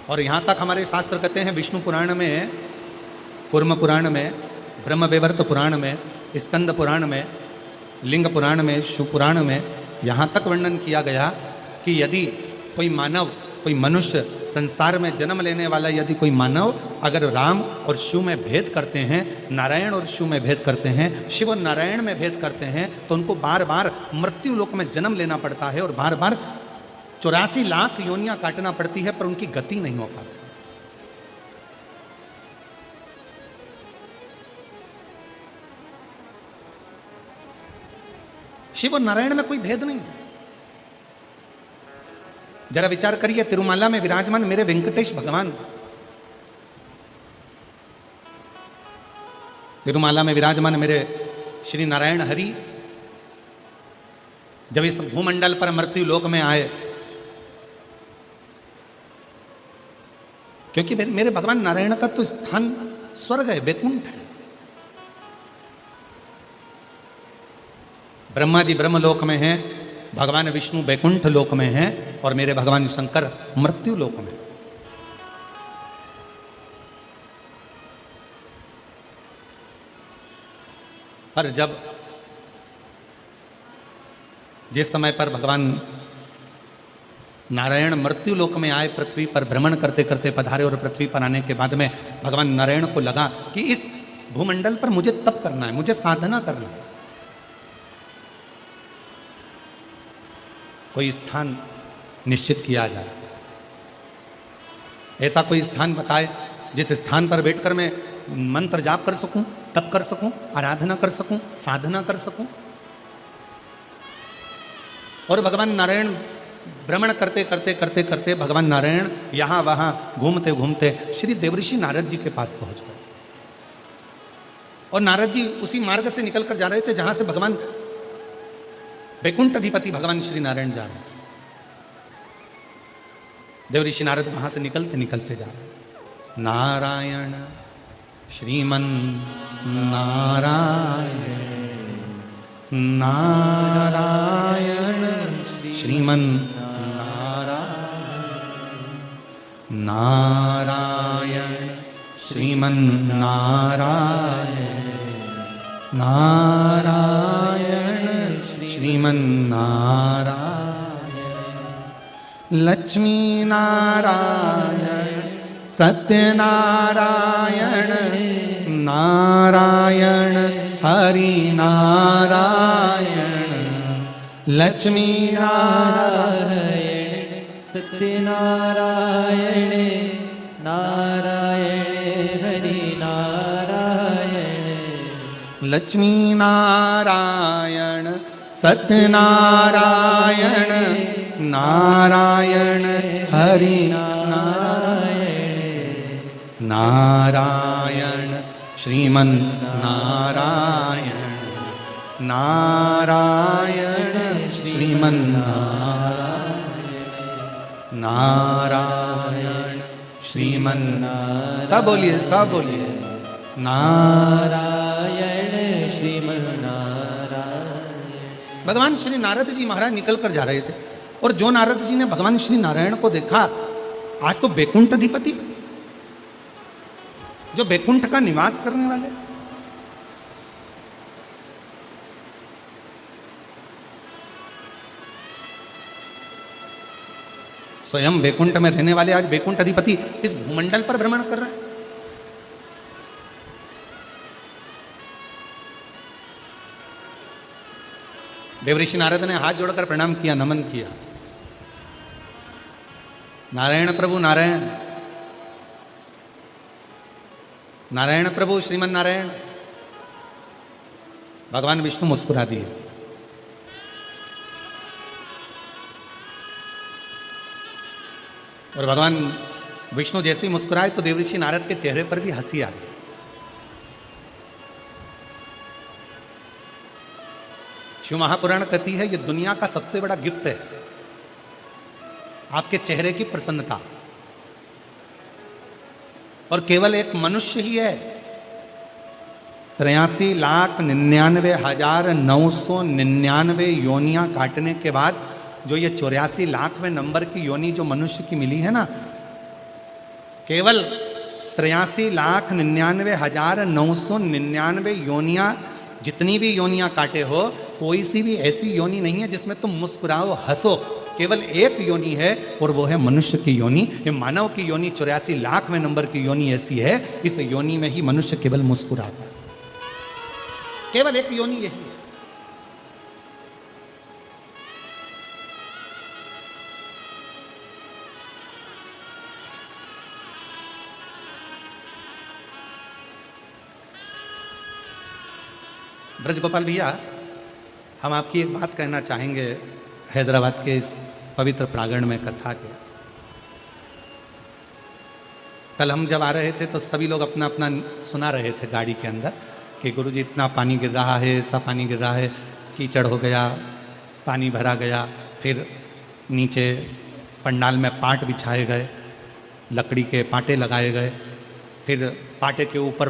और यहाँ तक हमारे शास्त्र कहते हैं, विष्णु पुराण में, कूर्म पुराण में, ब्रह्मवैवर्त पुराण में, स्कंद पुराण में, लिंग पुराण में, शिव पुराण में यहाँ तक वर्णन किया गया कि यदि कोई मानव, कोई मनुष्य, संसार में जन्म लेने वाला यदि कोई मानव अगर राम और शिव में भेद करते हैं, नारायण और शिव में भेद करते हैं, शिव और नारायण में भेद करते हैं, तो उनको बार बार मृत्यु लोक में जन्म लेना पड़ता है और बार बार 84 लाख योनियां काटना पड़ती है, पर उनकी गति नहीं हो पाती। शिव और नारायण में कोई भेद नहीं है। जरा विचार करिए, तिरुमाला में विराजमान मेरे वेंकटेश भगवान, तिरुमाला में विराजमान मेरे श्री नारायण हरि जब इस भूमंडल पर मृत्यु लोक में आए, क्योंकि मेरे भगवान नारायण का तो स्थान स्वर्ग है, वैकुंठ है। ब्रह्मा जी ब्रह्मलोक में हैं, भगवान विष्णु वैकुंठ लोक में हैं और मेरे भगवान शंकर मृत्यु लोक में। पर जब जिस समय पर भगवान नारायण मृत्यु लोक में आए, पृथ्वी पर भ्रमण करते करते पधारे और पृथ्वी पर आने के बाद में भगवान नारायण को लगा कि इस भूमंडल पर मुझे तप करना है, मुझे साधना करना है। कोई स्थान निश्चित किया जाए, ऐसा कोई स्थान बताए जिस स्थान पर बैठकर मैं मंत्र जाप कर सकूं, तप कर सकूं, आराधना कर सकूं, साधना कर सकूं। और भगवान नारायण भ्रमण करते करते करते करते भगवान नारायण यहां वहां घूमते घूमते श्री देवऋषि नारद जी के पास पहुंच गए। और नारद जी उसी मार्ग से निकलकर जा रहे थे जहां से भगवान वैकुंठ अधिपति भगवान श्री नारायण जा रहे हैं। देवऋषि नारद वहां से निकलते निकलते जा रहे हैं। नारायण श्रीमन नारायण, नारायण श्रीमन नारायण, नारायण श्रीमन नारायण, नारायण श्रीमन नारायण। लक्ष्मी नारायण सत्यनारायण, नारायण हरि नारायण। लक्ष्मी नारायण सत्यनारायण, नारायण हरि नारायण। लक्ष्मी नारायण सत्यनारायण, नारायण हरि नारायण। नारायण श्रीमन नारायण, नारायण श्रीमन नारायण, नारायण श्रीमन नारायण। सब बोलिए, सब बोलिए। नारायण श्रीमन नारायण। भगवान श्री नारद जी महाराज निकल कर जा रहे थे और जो नारद जी ने भगवान श्री नारायण को देखा, आज तो वैकुंठ अधिपति, जो वैकुंठ का निवास करने वाले, स्वयं वैकुंठ में रहने वाले आज वैकुंठ अधिपति इस भूमंडल पर भ्रमण कर रहे हैं। देवऋषि नारद ने हाथ जोड़कर प्रणाम किया, नमन किया। नारायण प्रभु नारायण, नारायण प्रभु श्रीमन नारायण। भगवान विष्णु मुस्कुरा दिए। और भगवान विष्णु जैसे ही मुस्कुराए तो देवऋषि नारद के चेहरे पर भी हंसी आ गई। शिव महापुराण कहती है ये दुनिया का सबसे बड़ा गिफ्ट है, आपके चेहरे की प्रसन्नता। और केवल एक मनुष्य ही है 83,99,999 योनियां काटने के बाद जो ये 84 लाखवें नंबर की योनि जो मनुष्य की मिली है ना, केवल 83,99,999 योनियां, जितनी भी योनियां काटे हो, कोई सी भी ऐसी योनि नहीं है जिसमें तुम मुस्कुराओ हंसो। केवल एक योनि है और वो है मनुष्य की योनि। ये मानव की योनि 84 लाखवें नंबर की योनि ऐसी है, इस योनि में ही मनुष्य केवल मुस्कुराता है। केवल एक योनि यही है। ब्रजगोपाल भैया, हम आपकी एक बात कहना चाहेंगे हैदराबाद के इस पवित्र प्रांगण में कथा के। कल हम जब आ रहे थे तो सभी लोग अपना अपना सुना रहे थे गाड़ी के अंदर कि गुरुजी इतना पानी गिर रहा है, ऐसा पानी गिर रहा है, कीचड़ हो गया, पानी भरा गया। फिर नीचे पंडाल में पाट बिछाए गए, लकड़ी के पाटे लगाए गए, फिर पाटे के ऊपर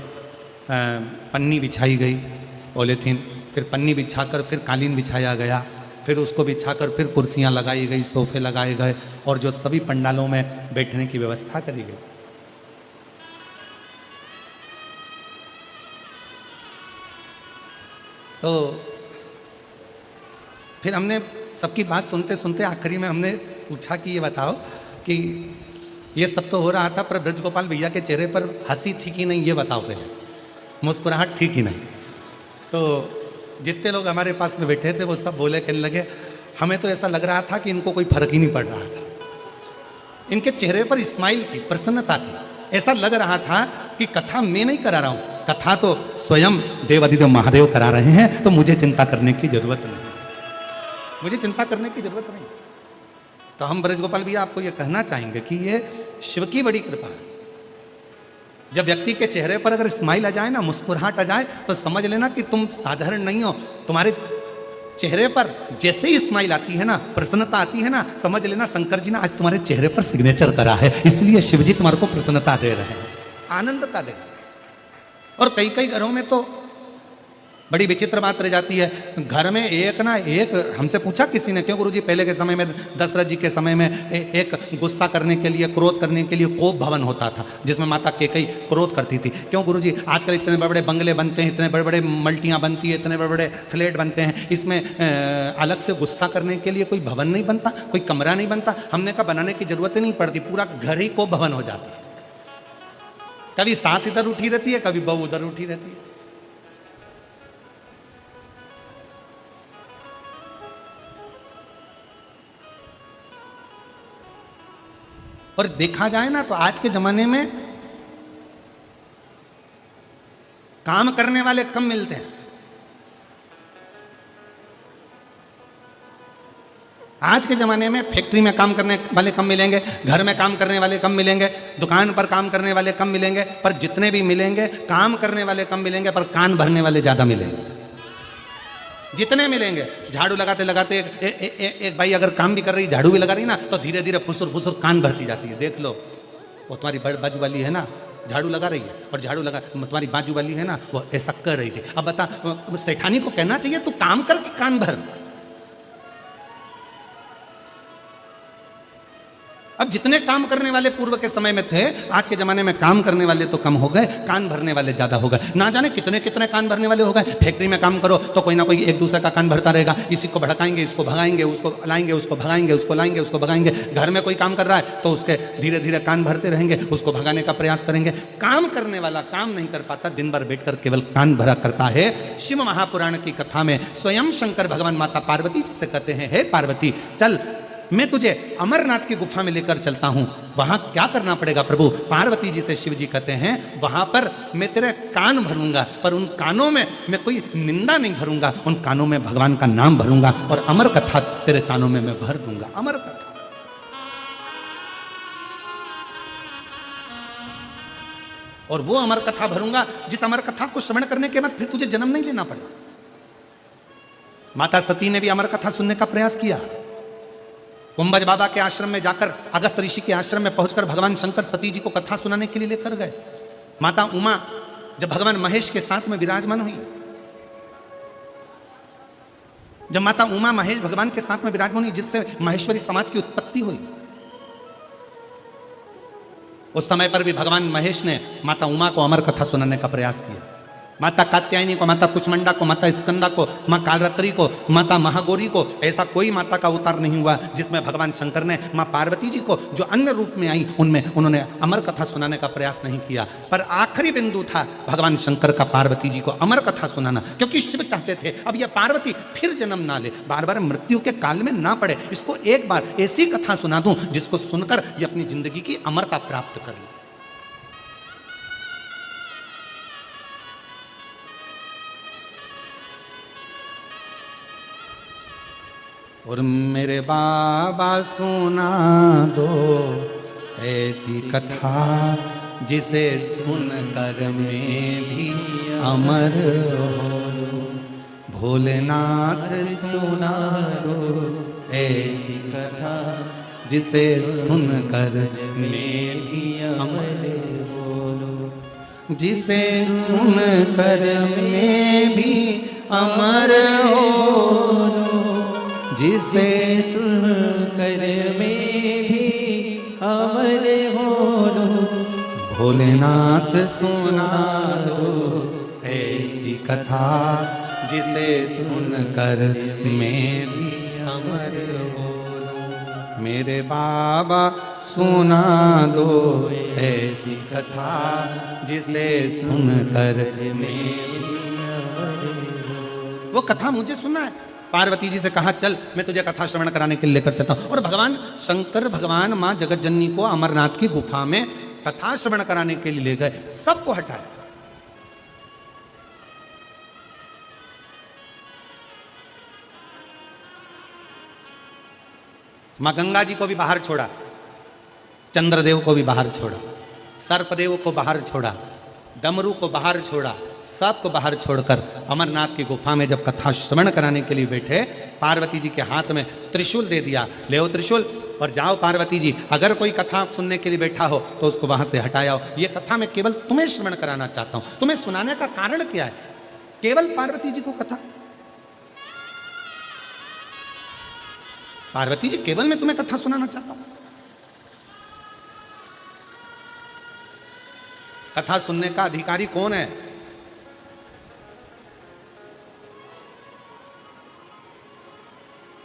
पन्नी बिछाई गई, पॉलीथीन, फिर पन्नी बिछाकर फिर कालीन बिछाया गया, फिर उसको बिछाकर फिर कुर्सियां लगाई गई, सोफे लगाए गए, और जो सभी पंडालों में बैठने की व्यवस्था करी गई। तो फिर हमने सबकी बात सुनते सुनते आखिरी में हमने पूछा कि ये बताओ कि ये सब तो हो रहा था, पर ब्रजगोपाल भैया के चेहरे पर हंसी थी कि नहीं, ये बताओ पहले, मुस्कुराहट थी कि नहीं। तो जितने लोग हमारे पास में बैठे थे वो सब बोले, कहने लगे हमें तो ऐसा लग रहा था कि इनको कोई फर्क ही नहीं पड़ रहा था। इनके चेहरे पर स्माइल थी, प्रसन्नता थी। ऐसा लग रहा था कि कथा मैं नहीं करा रहा हूं, कथा तो स्वयं देवाधिदेव महादेव करा रहे हैं, तो मुझे चिंता करने की जरूरत नहीं, मुझे चिंता करने की जरूरत नहीं। तो हम ब्रजगोपाल भैया आपको ये कहना चाहेंगे कि ये शिव की बड़ी कृपा है। जब व्यक्ति के चेहरे पर अगर स्माइल आ जाए ना, मुस्कुराहट आ जाए, तो समझ लेना कि तुम साधारण नहीं हो। तुम्हारे चेहरे पर जैसे ही स्माइल आती है ना, प्रसन्नता आती है ना, समझ लेना शंकर जी ने आज तुम्हारे चेहरे पर सिग्नेचर करा है, इसलिए शिव जी तुम्हारे को प्रसन्नता दे रहे हैं, आनंदता दे रहे हैं। और कई कई घरों में तो बड़ी विचित्र बात रह जाती है, घर में एक ना एक, हमसे पूछा किसी ने, क्यों गुरुजी पहले के समय में, दशरथ जी के समय में एक गुस्सा करने के लिए, क्रोध करने के लिए कोप भवन होता था, जिसमें माता कैकेयी क्रोध करती थी। क्यों गुरुजी आजकल इतने बड़े बड़े बंगले बनते हैं, इतने बड़े बड़े मल्टियाँ बनती है, इतने बड़े बड़े फ्लैट बनते हैं, इसमें अलग से गुस्सा करने के लिए कोई भवन नहीं बनता, कोई कमरा नहीं बनता? हमने कहा बनाने की जरूरत ही नहीं पड़ती, पूरा घर ही कोप भवन हो जाता है। कभी सास इधर उठी रहती है, कभी बहू उधर उठी रहती है। और देखा जाए ना तो आज के जमाने में काम करने वाले कम मिलते हैं। आज के ज़माने में फैक्ट्री में काम करने वाले कम मिलेंगे, घर में काम करने वाले कम मिलेंगे, दुकान पर काम करने वाले कम मिलेंगे, पर जितने भी मिलेंगे काम करने वाले कम मिलेंगे, पर कान भरने वाले ज़्यादा मिलेंगे। जितने मिलेंगे, झाड़ू लगाते लगाते एक भाई अगर काम भी कर रही, झाड़ू भी लगा रही ना, तो धीरे धीरे फुसुर फुसुर कान भरती जाती है। देख लो, वो तुम्हारी बाजू वाली है ना, झाड़ू लगा रही है, और झाड़ू लगा तुम्हारी बाजू वाली है ना, वो ऐसा कर रही थी। अब बता, सेठानी को कहना चाहिए तू काम करके कान भर। अब जितने काम करने वाले पूर्व के समय में थे, आज के जमाने में काम करने वाले तो कम हो गए, कान भरने वाले ज्यादा हो गए। ना जाने कितने कितने कान भरने वाले हो गए। फैक्ट्री में काम करो तो कोई ना कोई एक दूसरे का कान भरता रहेगा, इसी को भड़काएंगे, इसको भगाएंगे, उसको लाएंगे, उसको भगाएंगे, उसको लाएंगे, उसको भगाएंगे। घर में कोई काम कर रहा है तो उसके धीरे धीरे कान भरते रहेंगे, उसको भगाने का प्रयास करेंगे। काम करने वाला काम नहीं कर पाता, दिन भर बैठकर केवल कान भरा करता है। शिव महापुराण की कथा में स्वयं शंकर भगवान माता पार्वती जी से कहते हैं, हे पार्वती, चल मैं तुझे अमरनाथ की गुफा में लेकर चलता हूं। वहां क्या करना पड़ेगा प्रभु? पार्वती जी से शिव जी कहते हैं, वहां पर मैं तेरे कान भरूंगा, पर उन कानों में मैं कोई निंदा नहीं भरूंगा, उन कानों में भगवान का नाम भरूंगा, और अमर कथा तेरे कानों में मैं भर दूंगा। अमर कथा, और वो अमर कथा भरूंगा जिस अमर कथा को श्रवण करने के बाद फिर तुझे जन्म नहीं लेना पड़ा। माता सती ने भी अमर कथा सुनने का प्रयास किया। कुंभज बाबा के आश्रम में जाकर, अगस्त ऋषि के आश्रम में पहुंचकर भगवान शंकर सती जी को कथा सुनाने के लिए लेकर गए। माता उमा जब भगवान महेश के साथ में विराजमान हुई, जब माता उमा महेश भगवान के साथ में विराजमान हुई, जिससे महेश्वरी समाज की उत्पत्ति हुई, उस समय पर भी भगवान महेश ने माता उमा को अमर कथा सुनाने का प्रयास किया, माता कात्यायनी को, माता कुष्मांडा को, माता स्कंदा को, माँ कालरात्रि को, माता महागौरी को। ऐसा कोई माता का अवतार नहीं हुआ जिसमें भगवान शंकर ने माँ पार्वती जी को जो अन्य रूप में आई उनमें उन्होंने अमर कथा सुनाने का प्रयास नहीं किया। पर आखिरी बिंदु था भगवान शंकर का पार्वती जी को अमर कथा सुनाना, क्योंकि शिव चाहते थे अब यह पार्वती फिर जन्म ना ले, बार बार मृत्यु के काल में ना पड़े, इसको एक बार ऐसी कथा सुना दूं जिसको सुनकर ये अपनी जिंदगी की अमरता प्राप्त कर ले। और मेरे बाबा सुना दो ऐसी कथा जिसे सुनकर मैं भी अमर हो, भोलेनाथ सुना दो ऐसी कथा जिसे सुनकर मैं भी अमर हो, जिसे सुनकर मैं भी अमर हो, जिसे सुनकर मैं भी अमर हो। भोलेनाथ सुना दो ऐसी कथा जिसे सुनकर मैं भी अमर हो, मेरे बाबा सुना दो ऐसी कथा जिसे सुनकर मैं भी अमर हो। वो कथा मुझे सुनना है। पार्वती जी से कहा चल मैं तुझे कथा श्रवण कराने के लिए लेकर चलता हूं। और भगवान शंकर भगवान मां जगत जननी को अमरनाथ की गुफा में कथा श्रवण कराने के लिए ले गए, सबको हटाया। मां गंगा जी को भी बाहर छोड़ा, चंद्रदेव को भी बाहर छोड़ा, सर्पदेव को बाहर छोड़ा, डमरू को बाहर छोड़ा, सबको बाहर छोड़कर अमरनाथ की गुफा में जब कथा श्रवण कराने के लिए बैठे, पार्वती जी के हाथ में त्रिशूल दे दिया, ले आओ त्रिशूल और जाओ पार्वती जी, अगर कोई कथा सुनने के लिए बैठा हो तो उसको वहां से हटाया। ये कथा मैं केवल तुम्हें श्रवण कराना चाहता हूं। तुम्हें सुनाने का कारण क्या है? केवल पार्वती जी को कथा। पार्वती जी केवल मैं तुम्हें कथा सुनाना चाहता हूं। कथा सुनने का अधिकारी कौन है?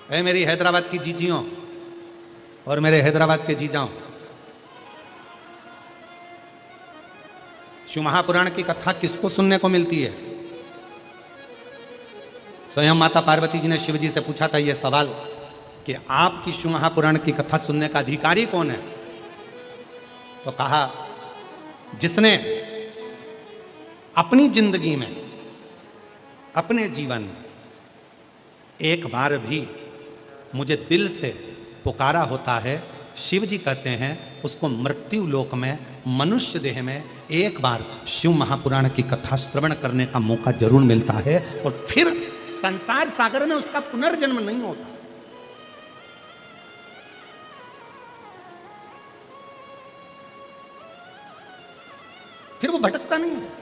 ऐ मेरी हैदराबाद की जीजियों और मेरे हैदराबाद के जीजाओं, शिव महापुराण की कथा किसको सुनने को मिलती है? स्वयं माता पार्वती जी ने शिव जी से पूछा था यह सवाल कि आपकी शिव महापुराण की कथा सुनने का अधिकारी कौन है? तो कहा जिसने अपनी जिंदगी में, अपने जीवन में एक बार भी मुझे दिल से पुकारा होता है। शिव जी कहते हैं उसको मृत्यु लोक में, मनुष्य देह में एक बार शिव महापुराण की कथा श्रवण करने का मौका जरूर मिलता है और फिर संसार सागर में उसका पुनर्जन्म नहीं होता। फिर वो भटकता नहीं है।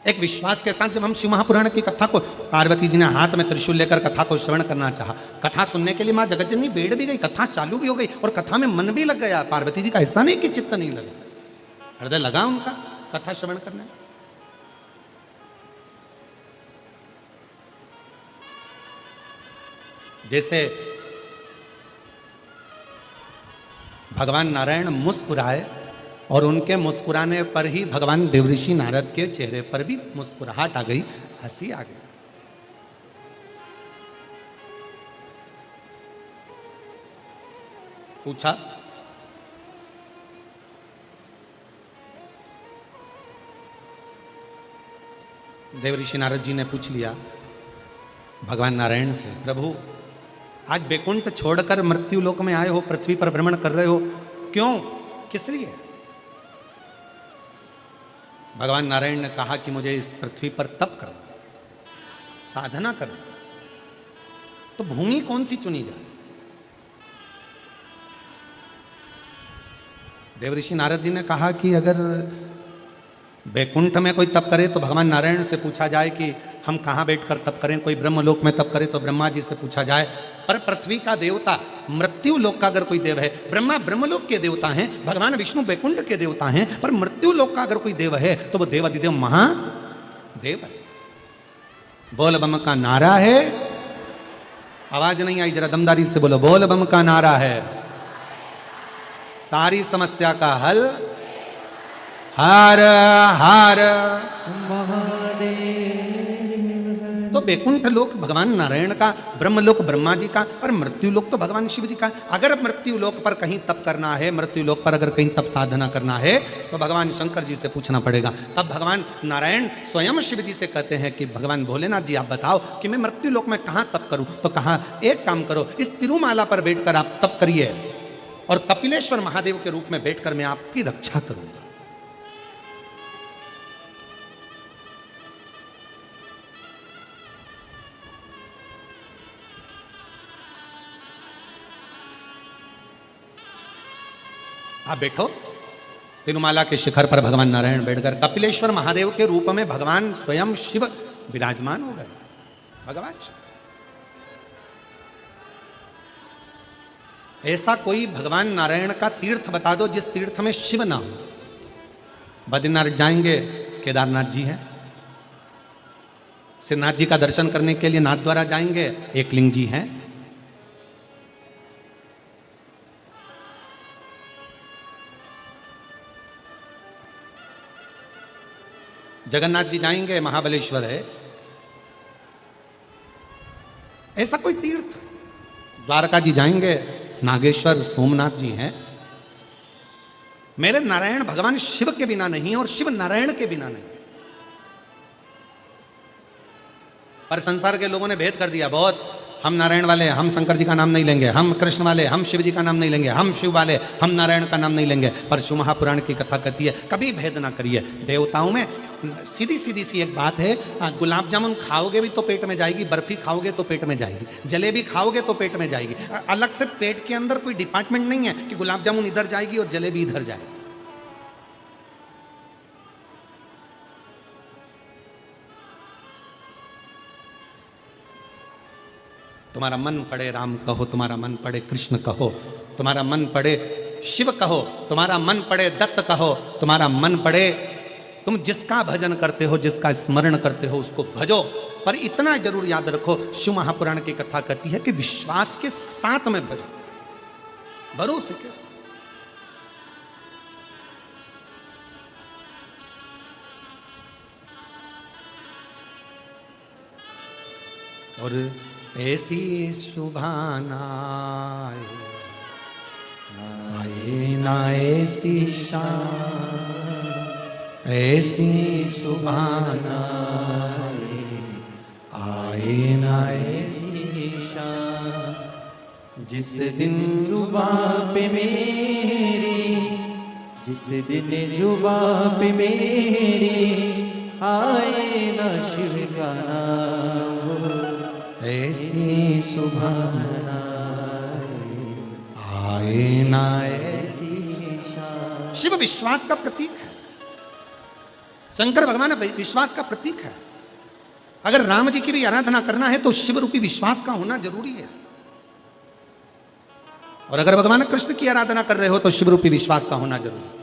एक विश्वास के साथ जब हम शिव महापुराण की कथा को, पार्वती जी ने हाथ में त्रिशूल लेकर कथा को श्रवण करना चाहा, कथा सुनने के लिए मां जगतजननी बैठ भी गई, कथा चालू भी हो गई और कथा में मन भी लग गया। पार्वती जी का ऐसा नहीं कि चित्त नहीं लगा, हृदय लगा उनका कथा श्रवण करने में। जैसे भगवान नारायण मुस्कुराए और उनके मुस्कुराने पर ही भगवान देवऋषि नारद के चेहरे पर भी मुस्कुराहट आ गई, हंसी आ गई। पूछा देवऋषि नारद जी ने पूछ लिया भगवान नारायण से, प्रभु आज बैकुंठ छोड़कर मृत्यु लोक में आए हो, पृथ्वी पर भ्रमण कर रहे हो, क्यों, किस लिए? भगवान नारायण ने कहा कि मुझे इस पृथ्वी पर तप करना, साधना करना। तो भूमि कौन सी चुनी जाए? देवऋषि नारद जी ने कहा कि अगर बैकुंठ में कोई तप करे तो भगवान नारायण से पूछा जाए कि हम कहाँ बैठकर तप करें? कोई ब्रह्मलोक में तप करे तो ब्रह्मा जी से पूछा जाए। पर पृथ्वी का देवता, मृत्यु लोक का अगर कोई देव है, ब्रह्मा ब्रह्मलोक के देवता हैं, भगवान विष्णु वैकुंठ के देवता हैं, पर मृत्यु लोक का अगर कोई देव है तो वो देवाधिदेव महादेव है। बोल बम का नारा है। आवाज नहीं आई, जरा दमदारी से बोलो, बोल बम का नारा है। सारी समस्या का हल हर हर महादेव। तो वैकुंठ लोक भगवान नारायण का, ब्रह्मलोक ब्रह्मा जी का, और मृत्यु लोक तो भगवान शिव जी का। अगर मृत्यु लोक पर कहीं तप करना है, मृत्यु लोक पर अगर कहीं तप साधना करना है तो भगवान शंकर जी से पूछना पड़ेगा। तब भगवान नारायण स्वयं शिव जी से कहते हैं कि भगवान भोलेनाथ जी आप बताओ कि मैं मृत्यु लोक में कहाँ तप करूं? तो कहा एक काम करो, इस तिरुमाला पर बैठकर आप तप करिए और कपिलेश्वर महादेव के रूप में बैठकर मैं आपकी रक्षा करूंगा। आप बैठो। तिरुमाला के शिखर पर भगवान नारायण बैठकर कपिलेश्वर महादेव के रूप में भगवान स्वयं शिव विराजमान हो गए। भगवान शिव, ऐसा कोई भगवान नारायण का तीर्थ बता दो जिस तीर्थ में शिव ना हो। बद्रीनाथ जाएंगे, केदारनाथ जी हैं। श्रीनाथ जी का दर्शन करने के लिए नाथ द्वारा जाएंगे, एकलिंग जी हैं। जगन्नाथ जी जाएंगे, महाबलेश्वर है। ऐसा कोई तीर्थ, द्वारका जी जाएंगे, नागेश्वर सोमनाथ जी हैं। मेरे नारायण भगवान शिव के बिना नहीं और शिव नारायण के बिना नहीं। पर संसार के लोगों ने भेद कर दिया बहुत। हम नारायण वाले, हम शंकर जी का नाम नहीं लेंगे, हम कृष्ण वाले, हम शिव जी का नाम नहीं लेंगे, हम शिव वाले, हम नारायण का नाम नहीं लेंगे। पर शिव महापुराण की कथा कहती है कभी भेद ना करिए। देवताओं में सीधी सीधी सी एक बात है, गुलाब जामुन खाओगे भी तो पेट में जाएगी, बर्फी खाओगे तो पेट में जाएगी, जलेबी खाओगे तो पेट में जाएगी। अलग से पेट के अंदर कोई डिपार्टमेंट नहीं है कि गुलाब जामुन इधर जाएगी और जलेबी इधर जाएगी। तुम्हारा मन पड़े राम कहो, तुम्हारा मन पड़े कृष्ण कहो, तुम्हारा मन पड़े शिव कहो, तुम्हारा मन पड़े दत्त कहो, तुम्हारा मन पड़े, तुम जिसका भजन करते हो, जिसका स्मरण करते हो उसको भजो। पर इतना जरूर याद रखो, शिव महापुराण की कथा कहती है कि विश्वास के साथ में भजो, भरोसे के साथ। और ऐसी सुभाना आए ना ऐसी शान, ऐसी सुभाना आए ना ऐसी शान, जिस दिन जुबां पे मेरी, जिस दिन जुबां पे मेरी आए ना शिव का नाम, ऐसी सुभाना आए ना ऐसी शान। शिव विश्वास का प्रतीक है, शंकर भगवान विश्वास का प्रतीक है। अगर राम जी की भी आराधना करना है तो शिव रूपी विश्वास का होना जरूरी है। और अगर भगवान कृष्ण की आराधना कर रहे हो तो शिव रूपी विश्वास का होना जरूरी है।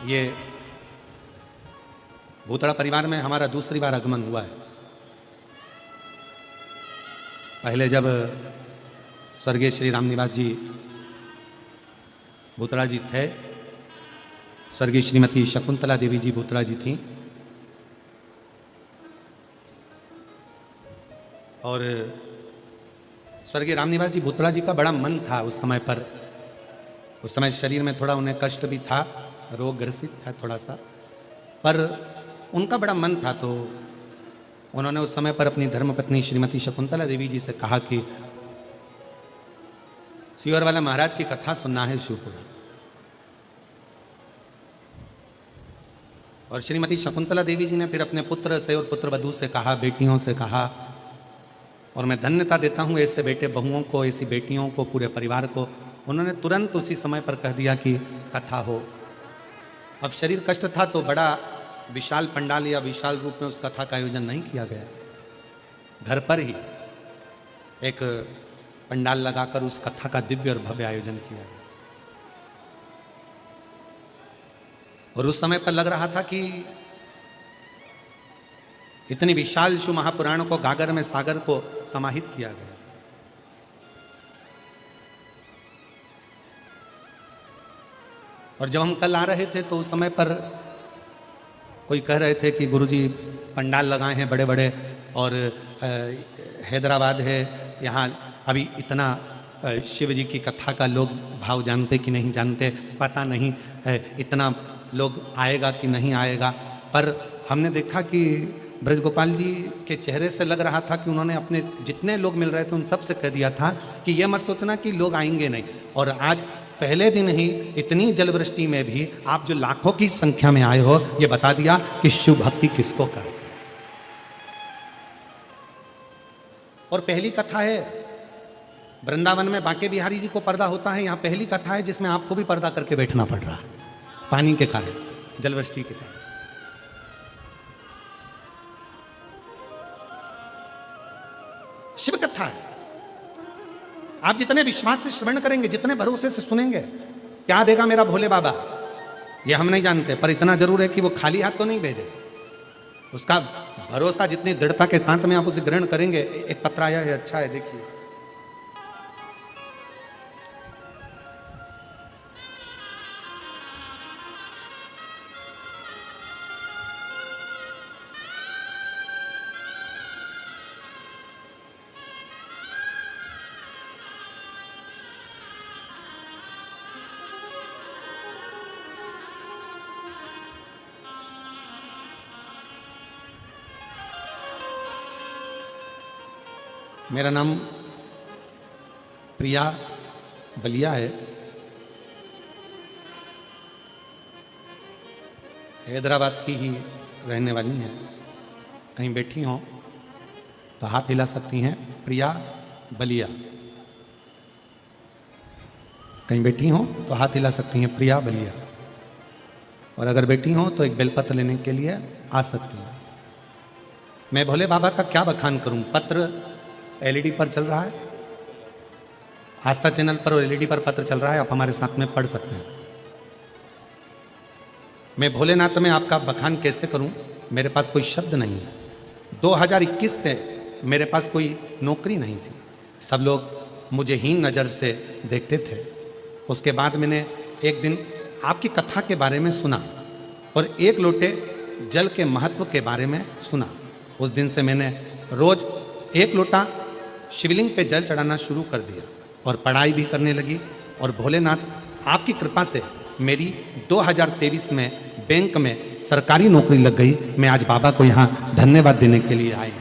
ये भूतड़ा परिवार में हमारा दूसरी बार आगमन हुआ है। पहले जब स्वर्गीय श्री रामनिवास जी भूतड़ा जी थे, स्वर्गीय श्रीमती शकुंतला देवी जी भूतड़ा जी थी, और स्वर्गीय रामनिवास जी भूतड़ा जी का बड़ा मन था उस समय पर। उस समय शरीर में थोड़ा उन्हें कष्ट भी था, रोग ग्रसित था थोड़ा सा, पर उनका बड़ा मन था। तो उन्होंने उस समय पर अपनी धर्मपत्नी श्रीमती शकुंतला देवी जी से कहा कि सियोर वाला महाराज की कथा सुनना है शिवपुर। और श्रीमती शकुंतला देवी जी ने फिर अपने पुत्र से और पुत्र वधू से कहा, बेटियों से कहा, और मैं धन्यता देता हूँ ऐसे बेटे बहुओं को, ऐसी बेटियों को, पूरे परिवार को उन्होंने तुरंत उसी समय पर कह दिया कि कथा हो। अब शरीर कष्ट था तो बड़ा विशाल पंडाल या विशाल रूप में उस कथा का आयोजन नहीं किया गया। घर पर ही एक पंडाल लगाकर उस कथा का दिव्य और भव्य आयोजन किया गया। और उस समय पर लग रहा था कि इतनी विशाल शिव महापुराण को गागर में सागर को समाहित किया गया। और जब हम कल आ रहे थे तो उस समय पर कोई कह रहे थे कि गुरुजी पंडाल लगाए हैं बड़े बड़े और हैदराबाद है, यहाँ अभी इतना शिव जी की कथा का लोग भाव जानते कि नहीं जानते पता नहीं, इतना लोग आएगा कि नहीं आएगा। पर हमने देखा कि ब्रजगोपाल जी के चेहरे से लग रहा था कि उन्होंने अपने जितने लोग मिल रहे थे उन सब से कह दिया था कि ये मत सोचना कि लोग आएंगे नहीं। और आज पहले दिन ही इतनी जलवृष्टि में भी आप जो लाखों की संख्या में आए हो, ये बता दिया कि शिव भक्ति किसको करे। और पहली कथा है वृंदावन में बांके बिहारी जी को पर्दा होता है, यहाँ पहली कथा है जिसमें आपको भी पर्दा करके बैठना पड़ रहा है पानी के कारण, जलवृष्टि के कारण। शिव कथा है, आप जितने विश्वास से श्रवण करेंगे, जितने भरोसे से सुनेंगे, क्या देगा मेरा भोले बाबा ये हम नहीं जानते, पर इतना जरूर है कि वो खाली हाथ तो नहीं भेजे। उसका भरोसा जितनी दृढ़ता के साथ में आप उसे ग्रहण करेंगे। एक पत्र आया है, अच्छा है, देखिए। मेरा नाम प्रिया बलिया है, हैदराबाद की ही रहने वाली हैं। कहीं बैठी हों तो हाथ हिला सकती हैं, प्रिया बलिया। कहीं बैठी हों तो हाथ हिला सकती हैं, प्रिया बलिया। और अगर बैठी हों तो एक बेलपत्र लेने के लिए आ सकती हैं। मैं भोले बाबा का क्या बखान करूं। पत्र एलईडी पर चल रहा है, आस्था चैनल पर और एलईडी पर पत्र चल रहा है, आप हमारे साथ में पढ़ सकते हैं। मैं भोलेनाथ में आपका बखान कैसे करूं, मेरे पास कोई शब्द नहीं है। 2021 से मेरे पास कोई नौकरी नहीं थी, सब लोग मुझे हीन नज़र से देखते थे। उसके बाद मैंने एक दिन आपकी कथा के बारे में सुना और एक लोटे जल के महत्व के बारे में सुना। उस दिन से मैंने रोज एक लोटा शिवलिंग पे जल चढ़ाना शुरू कर दिया और पढ़ाई भी करने लगी। और भोलेनाथ आपकी कृपा से मेरी 2023 में बैंक में सरकारी नौकरी लग गई। मैं आज बाबा को यहाँ धन्यवाद देने के लिए आई,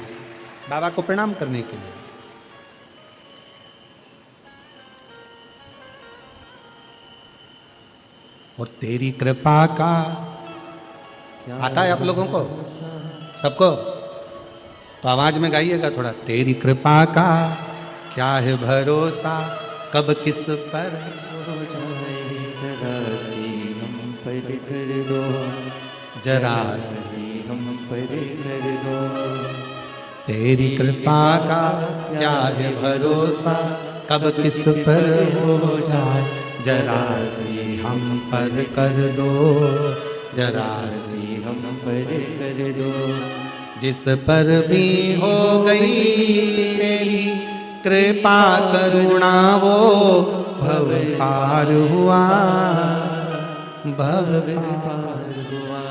बाबा को प्रणाम करने के लिए। और तेरी कृपा का आता है आप लोगों को सबको, तो आवाज में गाइएगा थोड़ा। तेरी कृपा का क्या है भरोसा, कब किस पर हो जाए, जरा सी हम पर कर दो, जरा सी हम पर कर दो। तेरी कृपा का क्या है भरोसा, कब किस पर हो जाए, जरा सी हम पर कर दो, जरा सी हम पर कर दो। जिस पर भी हो गई तेरी कृपा करुणा, वो भव पार हुआ, भव पार हुआ।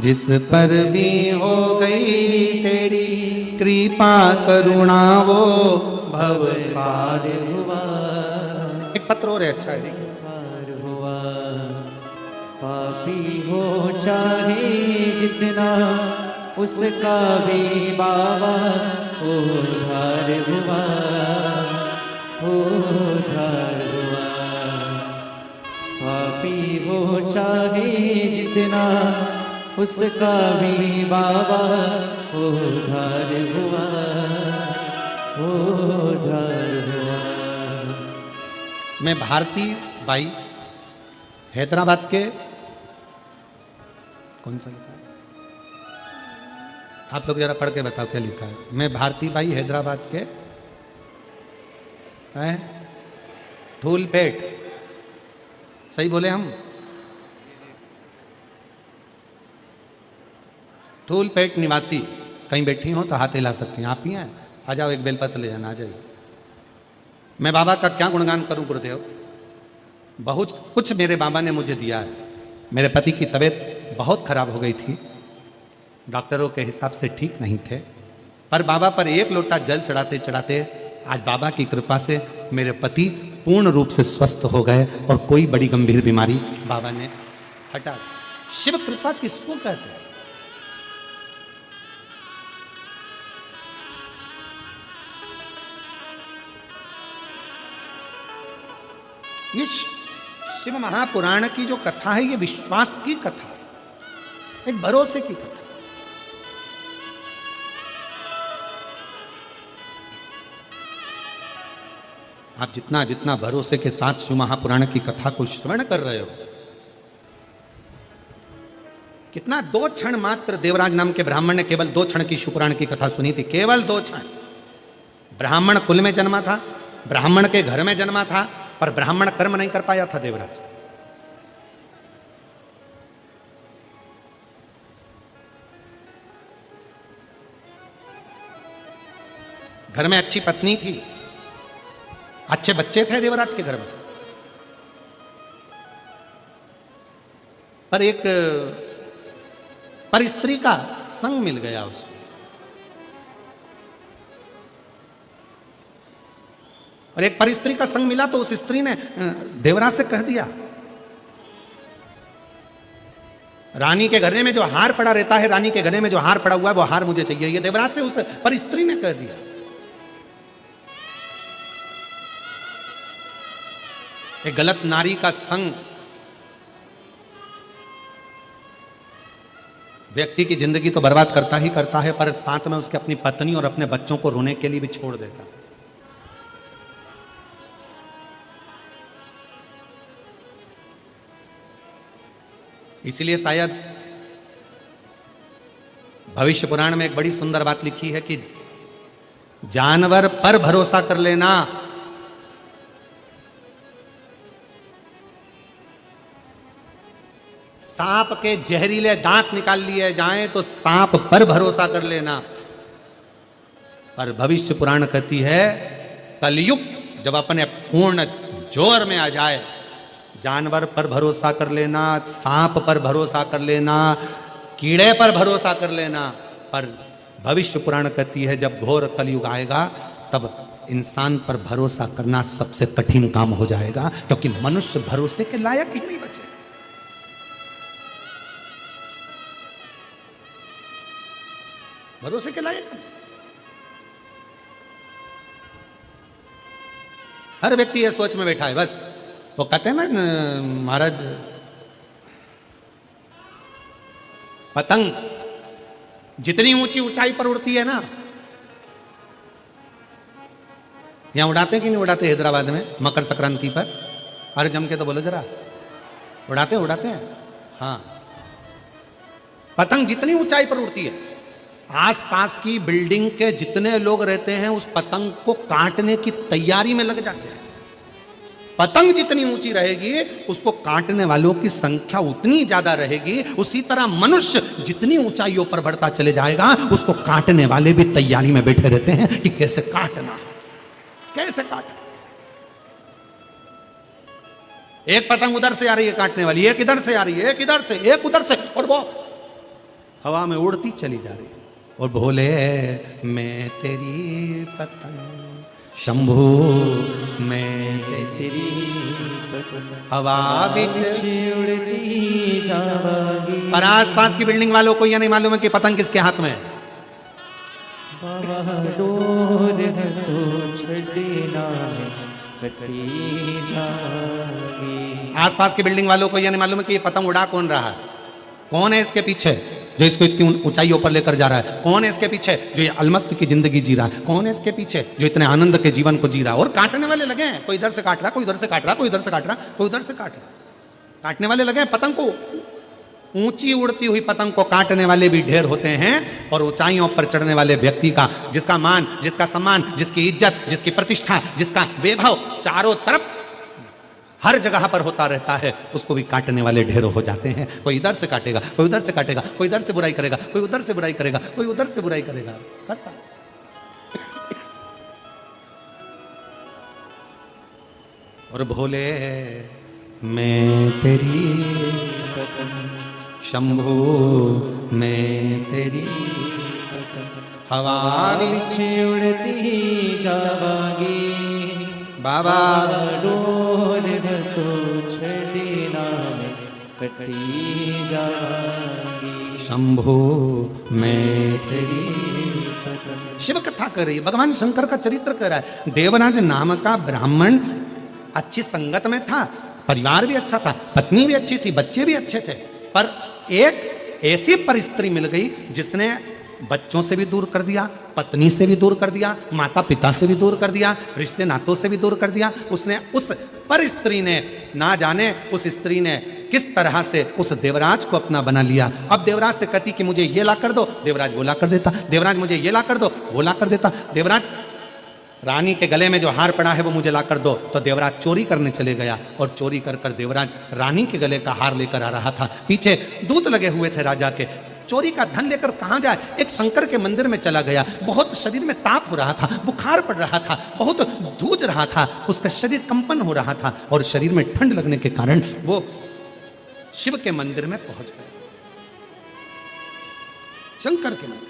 जिस पर भी हो गई तेरी कृपा करुणा, वो भव पार हुआ। एक पत्र और है, अच्छा है, देखिए। पार हुआ, पापी हो चाहे जितना, उसका भी बाबा उद्धार हुआ, उद्धार हुआ। पापी हो चाहे जितना, उसका भी बाबा उद्धार हुआ, उद्धार हुआ। मैं भारती बाई हैदराबाद के, कौन सा लिखा है आप लोग जरा पढ़ के बताओ क्या लिखा है। मैं भारती बाई हैदराबाद के हैं धूलपेट, सही बोले हम? धूलपेट निवासी। कहीं बैठी हो तो हाथ हिला सकती हैं। आप ही हैं? आ जाओ, एक बेलपत्र ले जाना, आ जाइए। मैं बाबा का क्या गुणगान करूं गुरुदेव, बहुत कुछ मेरे बाबा ने मुझे दिया है। मेरे पति की तबीयत बहुत खराब हो गई थी, डॉक्टरों के हिसाब से ठीक नहीं थे, पर बाबा पर एक लोटा जल चढ़ाते चढ़ाते आज बाबा की कृपा से मेरे पति पूर्ण रूप से स्वस्थ हो गए और कोई बड़ी गंभीर बीमारी बाबा ने हटा दी। शिव कृपा किसको कहते हैं? ये शिव महापुराण की जो कथा है, ये विश्वास की कथा है, एक भरोसे की कथा। आप जितना जितना भरोसे के साथ शिव महापुराण की कथा को श्रवण कर रहे हो, कितना 2 क्षण मात्र देवराज नाम के ब्राह्मण ने केवल 2 क्षण की शिवपुराण की कथा सुनी थी, केवल 2 क्षण। ब्राह्मण कुल में जन्मा था, ब्राह्मण के घर में जन्मा था, पर ब्राह्मण कर्म नहीं कर पाया था देवराज। घर में अच्छी पत्नी थी, अच्छे बच्चे थे देवराज के घर में, पर एक पर स्त्री का संग मिल गया उसको। और एक पर स्त्री का संग मिला तो उस स्त्री ने देवराज से कह दिया, रानी के गले में जो हार पड़ा रहता है, रानी के गले में जो हार पड़ा हुआ है वो हार मुझे चाहिए। ये देवराज से उस पर स्त्री ने कह दिया। एक गलत नारी का संग व्यक्ति की जिंदगी तो बर्बाद करता ही करता है, पर साथ में उसके अपनी पत्नी और अपने बच्चों को रोने के लिए भी छोड़ देता। इसलिए शायद भविष्य पुराण में एक बड़ी सुंदर बात लिखी है कि जानवर पर भरोसा कर लेना, सांप के जहरीले दांत निकाल लिए जाएं तो सांप पर भरोसा कर लेना। पर भविष्य पुराण कहती है कलयुग जब अपने पूर्ण जोर में आ जाए, जानवर पर भरोसा कर लेना, सांप पर भरोसा कर लेना, कीड़े पर भरोसा कर लेना, पर भविष्य पुराण कहती है जब घोर कलयुग आएगा तब इंसान पर भरोसा करना सबसे कठिन काम हो जाएगा, क्योंकि मनुष्य भरोसे के लायक ही नहीं बचे। भरोसे के लायक हर व्यक्ति ये सोच में बैठा है बस। वो कहते हैं ना महाराज, पतंग जितनी ऊंची ऊंचाई पर उड़ती है ना, यहां उड़ाते हैं कि नहीं उड़ाते? हैदराबाद में मकर संक्रांति पर, अरे जम के तो बोलो जरा, उड़ाते हैं? हाँ, पतंग जितनी ऊंचाई पर उड़ती है, आसपास की बिल्डिंग के जितने लोग रहते हैं उस पतंग को काटने की तैयारी में लग जाते हैं। पतंग जितनी ऊंची रहेगी उसको काटने वालों की संख्या उतनी ज्यादा रहेगी। उसी तरह मनुष्य जितनी ऊंचाइयों पर बढ़ता चले जाएगा उसको काटने वाले भी तैयारी में बैठे रहते हैं कि कैसे काटना है, कैसे काटना। एक पतंग उधर से आ रही है काटने वाली, एक इधर से आ रही है, एक इधर से, एक उधर से, और वो हवा में उड़ती चली जा रही है। और भोले मैं तेरी पतंग, शंभू मैं तेरी पतंग, हवा बिच उड़ती जाएगी। पर आस पास की बिल्डिंग वालों को यह नहीं मालूम है कि पतंग किसके हाथ में है। डोर है तो छड़ीना कटी जाएगी। आस पास की बिल्डिंग वालों को यह नहीं मालूम है कि ये पतंग उड़ा कौन रहा है, कौन है इसके पीछे। जो इसको इतनी ऊंचाइयों पर लेकर जा रहा है? कौन है इसके पीछे जो ये अलमस्त की जिंदगी जी रहा है? कौन है इसके पीछे जो इतने आनंद के जीवन को जी रहा है? और काटने वाले लगे हैं, कोई इधर से काट रहा, कोई उधर से काट रहा, कोई इधर से काट रहा, कोई उधर से काट रहा। काटने वाले लगे हैं। पतंग को, ऊंची उड़ती हुई पतंग को काटने वाले भी ढेर होते हैं, और ऊंचाइयों पर चढ़ने वाले व्यक्ति का, जिसका मान, जिसका सम्मान, जिसकी इज्जत, जिसकी प्रतिष्ठा, जिसका वैभव चारों तरफ हर जगह पर होता रहता है, उसको भी काटने वाले ढेर हो जाते हैं। कोई इधर से काटेगा, कोई उधर से काटेगा, कोई इधर से बुराई करेगा, कोई उधर से बुराई करेगा, कोई उधर से बुराई करेगा, करता। और भोले मैं तेरी शंभू मैं तेरी हवा बिछ उड़ती जावागी बाबा डोर तो छड़ी नाम कटी जावागी शंभू मैं तेरी। शिव कथा कर रही है, भगवान शंकर का चरित्र कर रहा है। देवराज नाम का ब्राह्मण अच्छी संगत में था, परिवार भी अच्छा था, पत्नी भी अच्छी थी, बच्चे भी अच्छे थे, पर एक ऐसी परिस्त्री मिल गई जिसने बच्चों से भी दूर कर दिया, पत्नी से भी दूर कर दिया, माता पिता से भी दूर कर दिया, रिश्ते नातों से भी दूर कर दिया। उसने उस परिस्त्री ने, ना जाने उस स्त्री ने किस तरह से उस देवराज को अपना बना लिया। अब देवराज से कहती कि मुझे ये ला कर दो, देवराज वो ला कर देता। देवराज मुझे ये ला कर दो, वो ला कर देता। देवराज रानी के गले में जो हार पड़ा है वो मुझे ला कर दो, तो देवराज चोरी करने चले गया, और चोरी कर कर देवराज रानी के गले का हार लेकर आ रहा था। पीछे दूत लगे हुए थे राजा के। चोरी का धन लेकर कहाँ जाए? एक शंकर के मंदिर में चला गया। बहुत शरीर में ताप हो रहा था, बुखार पड़ रहा था, बहुत धूज रहा था, उसका शरीर कंपन हो रहा था, और शरीर में ठंड लगने के कारण वो शिव के मंदिर में पहुंच गया, शंकर के मंदिर।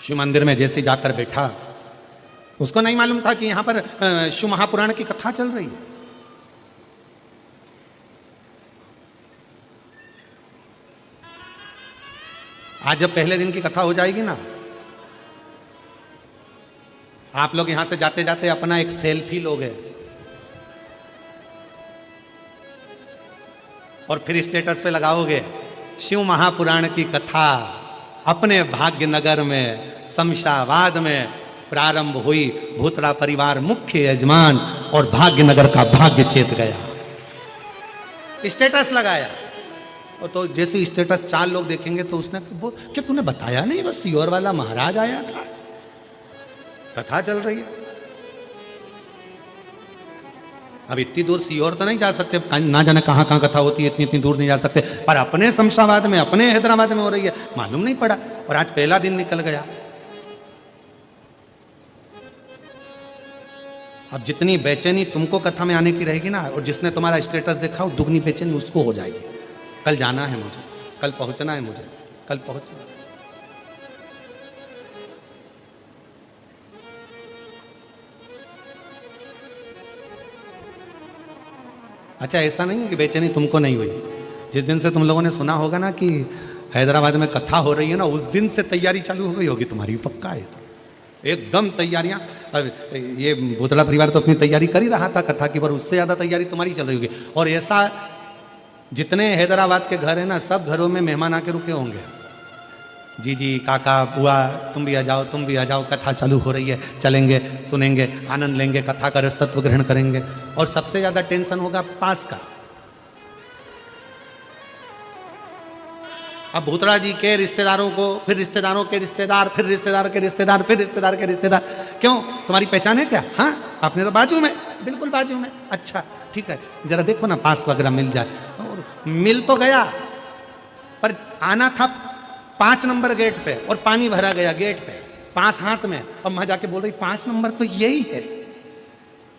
शिव मंदिर में जैसे जाकर बैठा, उसको नहीं मालूम था कि यहां पर शिव महापुराण की कथा चल रही है। आज जब पहले दिन की कथा हो जाएगी ना, आप लोग यहां से जाते जाते अपना एक सेल्फी लोगे और फिर स्टेटस पे लगाओगे, शिव महापुराण की कथा अपने भाग्यनगर में शमशाबाद में प्रारंभ हुई। भूतड़ा परिवार मुख्य यजमान और भाग्यनगर का भाग्य चेत गया। स्टेटस लगाया, और तो जैसे स्टेटस 4 लोग देखेंगे तो उसने वो, क्या तूने बताया नहीं, बस सीहोर वाला महाराज आया था, कथा चल रही है। अब इतनी दूर सीहोर तो नहीं जा सकते, ना जाने कहाँ कहाँ कथा होती है, इतनी दूर नहीं जा सकते, पर अपने शमशाबाद में, अपने हैदराबाद में हो रही है, मालूम नहीं पड़ा। और आज पहला दिन निकल गया। अब जितनी बेचैनी तुमको कथा में आने की रहेगी ना, और जिसने तुम्हारा स्टेटस देखा, दुगनी बेचैनी उसको हो जाएगी। कल जाना है मुझे, कल पहुंचना है मुझे, कल पहुंचना। अच्छा, ऐसा नहीं है कि बेचैनी तुमको नहीं हुई। जिस दिन से तुम लोगों ने सुना होगा ना कि हैदराबाद में कथा हो रही है ना, उस दिन से तैयारी चालू हो गई होगी तुम्हारी, पक्का है तो। एकदम तैयारियां। ये भूतड़ा परिवार तो अपनी तैयारी कर ही रहा था कथा की, पर उससे ज्यादा तैयारी तुम्हारी चल रही होगी। और ऐसा जितने हैदराबाद के घर है ना, सब घरों में मेहमान आके रुके होंगे। जी जी, काका, बुआ, तुम भी आ जाओ, तुम भी आ जाओ, कथा चालू हो रही है, चलेंगे, सुनेंगे, आनंद लेंगे, कथा का रसतत्व ग्रहण करेंगे। और सबसे ज्यादा टेंशन होगा पास का। अब भूतड़ा जी के रिश्तेदारों को, फिर रिश्तेदारों के रिश्तेदार, फिर रिश्तेदार के रिश्तेदार, फिर रिश्तेदार के रिश्तेदार। क्यों, तुम्हारी पहचान है क्या? हाँ, आपने तो बाजू में, बिल्कुल बाजू में। अच्छा ठीक है, जरा देखो ना पास वगैरह मिल जाए। और मिल तो गया, पर आना था 5 नंबर गेट पे, और पानी भरा गया गेट पे, पास हाथ में। अब वहां जाके बोल रही 5 नंबर तो यही है,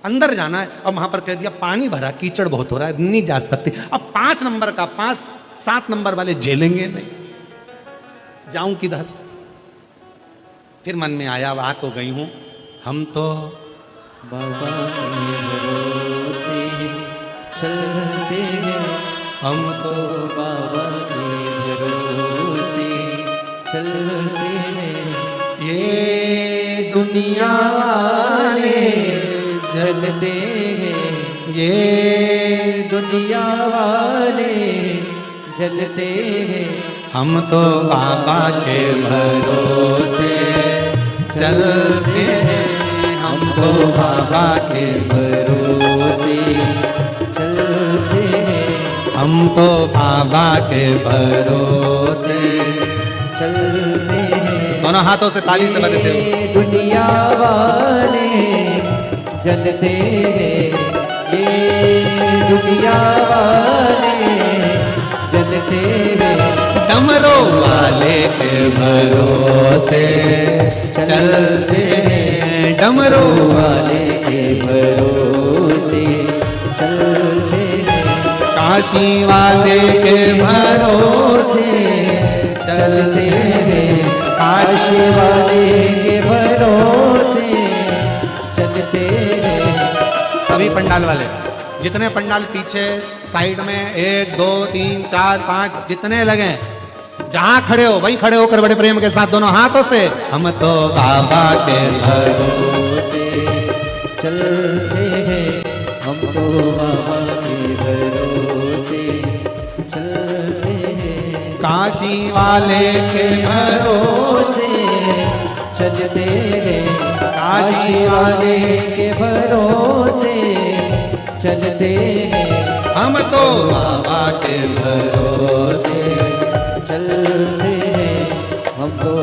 अंदर जाना है। अब वहां पर कह दिया पानी भरा, कीचड़ बहुत हो रहा है, नहीं जा सकती। अब 5 नंबर का पास 7 नंबर वाले झेलेंगे नहीं, जाऊं किधर? फिर मन में आया, आ तो गई हूं, हम तो बाबा के भरोसे चलते हैं, हमको बाबा के भरोसे चलते हैं। ये दुनिया वाले जलते हैं, ये दुनिया वाले जलते हैं। हम तो बाबा के भरोसे चलते हैं, हम तो बाबा के भरोसे चलते हैं, हम तो बाबा के भरोसे चलते हैं। दोनों हाथों से ताली से बजाते हो। दुनिया वाले जलते हैं, ये दुनिया वाले जलते हैं। डमरू वाले के भरोसे चलते हैं, डमरू वाले के भरोसे चलते हैं, काशी वाले के भरोसे चलते हैं, काशी वाले के भरोसे चलते हैं। सभी पंडाल वाले, जितने पंडाल पीछे साइड में 1 2 3 4 5 जितने लगे, जहां खड़े हो वहीं खड़े होकर बड़े प्रेम के साथ दोनों हाथों से हम तो बाबा के भरोसे चलते हैं, हम तो बाबा के भरोसे चलते हैं। काशी वाले के भरोसे चलते हैं, काशी वाले के भरोसे चलते हैं। हम तो बाबा के भरोसे चलते हैं, हम तो